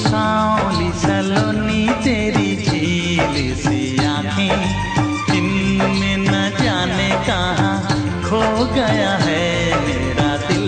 सांवली सलोनी तेरी झील सी आंखें, इनमें न जाने कहाँ खो गया है मेरा दिल।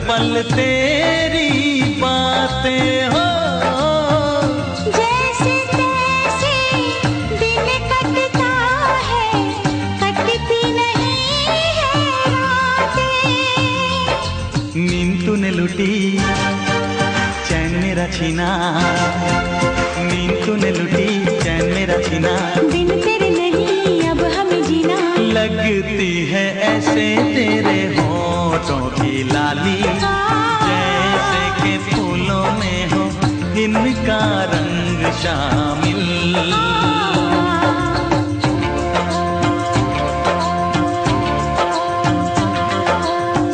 पल तेरी बातें हो, जैसे तैसे दिन कटता है, कटती नहीं है रातें। नींद तूने लुटी, चैन मेरा छीना, नींद तूने लुटी, चैन मेरा छीना। दिन तेरे नहीं अब हमें जीना, लगती है ऐसे तेरे होठों की लाली, जैसे के फूलों में हो इनका रंग शामिल।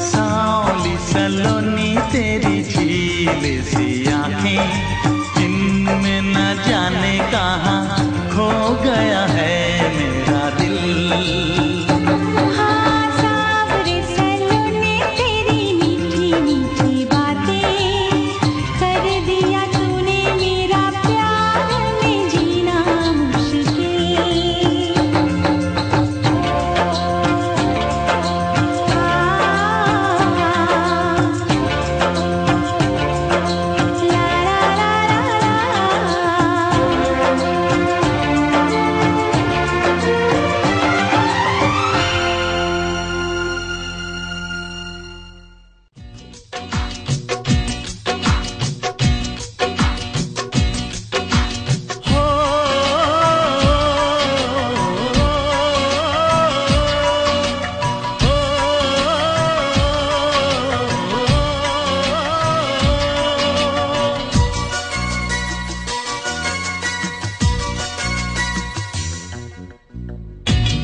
सांवली सलोनी तेरी झील सी आंखें, इनमें न जाने कहाँ खो गया है मेरा दिल।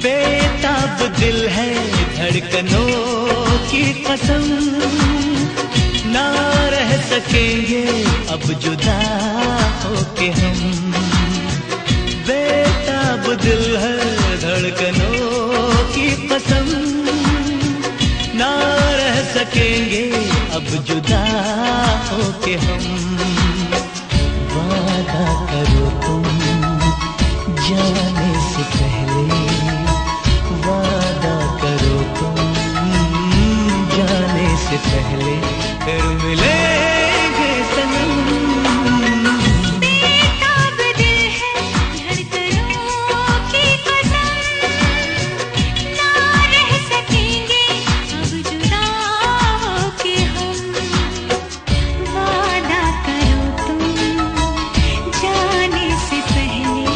बेताब दिल है धड़कनों की कसम, ना रह सकेंगे अब जुदा होके हम। बेताब दिल है धड़कनों की कसम, ना रह सकेंगे अब जुदा होके हम। वादा करो तुम जाने से पहले, वादा करो तुम जाने से पहले, फिर मिलेंगे सनम। बेताब दिल है धड़कनों की कसम, ना रह सकेंगे अब जुदा होके हम। वादा करो तुम जाने से पहले,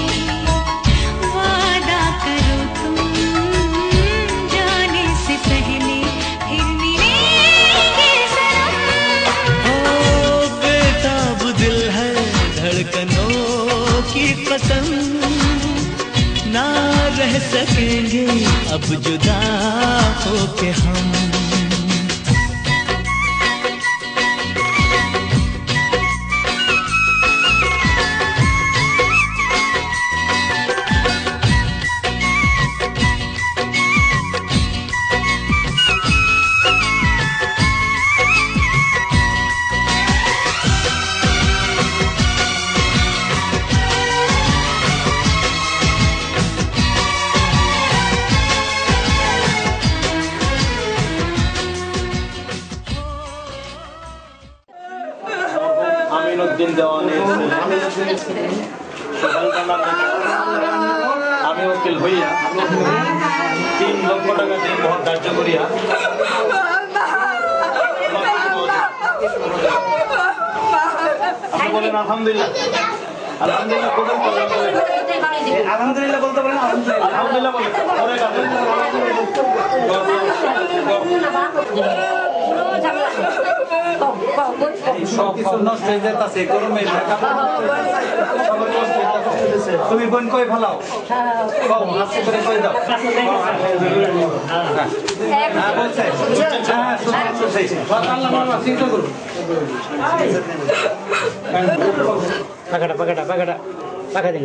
वादा करो तुम जाने से पहले, फिर मिलेंगे सनम। ओ बेताब दिल है धड़कनों की कसम, ना रह सकेंगे अब जुदा होके हम। করিয়া 3 লক্ষ টাকা দিয়ে মহৎ কার্য করিয়া আপনি বলেন আলহামদুলিল্লাহ। আলহামদুলিল্লাহ কোথায় বলেন? আলহামদুলিল্লাহ বলতে পারেন। আলহামদুলিল্লাহ বলেন। পরে কাজে তুমি বোন কই ভালো পাকা দিন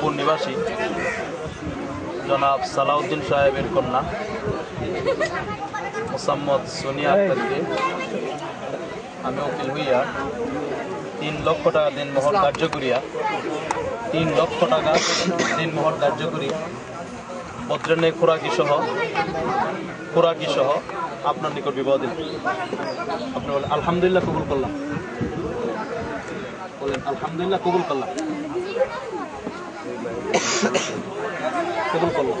পূর্ণিবাসী জনাব সালাউদ্দিন সাহেবের কন্যা মোসাম্মদ সোনিয়া আক্তারকে আমি উকিল হইয়া 3 লক্ষ টাকা দিন মোহর কার্য করিয়া 3 লক্ষ টাকা দিন মোহর কার্য করি পত্রের খোরাকি সহ আপনার নিকট বিবাহ দিন। আপনি বলেন আলহামদুলিল্লাহ কবুল করলাম। বলেন আলহামদুলিল্লাহ কবুল করলাম। কবুল করলাম।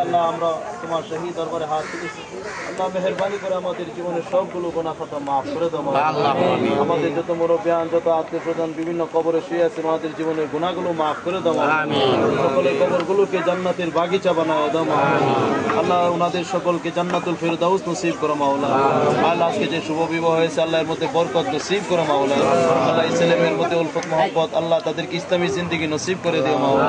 আল্লাহ আমরা তোমার শহীদ দরবারে হাত তুলেছি। আল্লাহ মেহেরবানি করে আমাদের জীবনের সবগুলো গুনাহ খাতা মাফ করে দাও। আমাদের যত মুরব্বিয়ান যত আত্মীয় স্বজন বিভিন্ন কবরে শুয়ে আছে আমাদের জীবনের গুনাহগুলো মাফ করে দাও। সকলের কবরগুলোকে জান্নাতের বাগিচা বানাও দাও। আল্লাহ ওনাদের সকলকে জান্নাতুল ফেরদাউস নসিব করো মাওলা। আল্লাহ আজকে যে শুভ বিবাহ হয়েছে আল্লাহর মধ্যে বরকত নসিব করো মাওলা। আল্লাহ ইসলামের মধ্যে উলফত মহব্বত আল্লাহ তাদেরকে ইসলামী জিন্দেগি নসিব করে দিও মাওলা।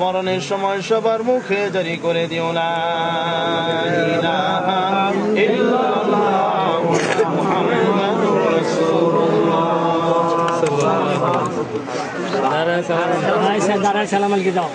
মরণের সময় সবার মুখে জারি করে দিও লা ইলাহা ইল্লাল্লাহ মুহাম্মাদুর রাসূলুল্লাহ। দাঁড়ায় সালাম আলকে যাও।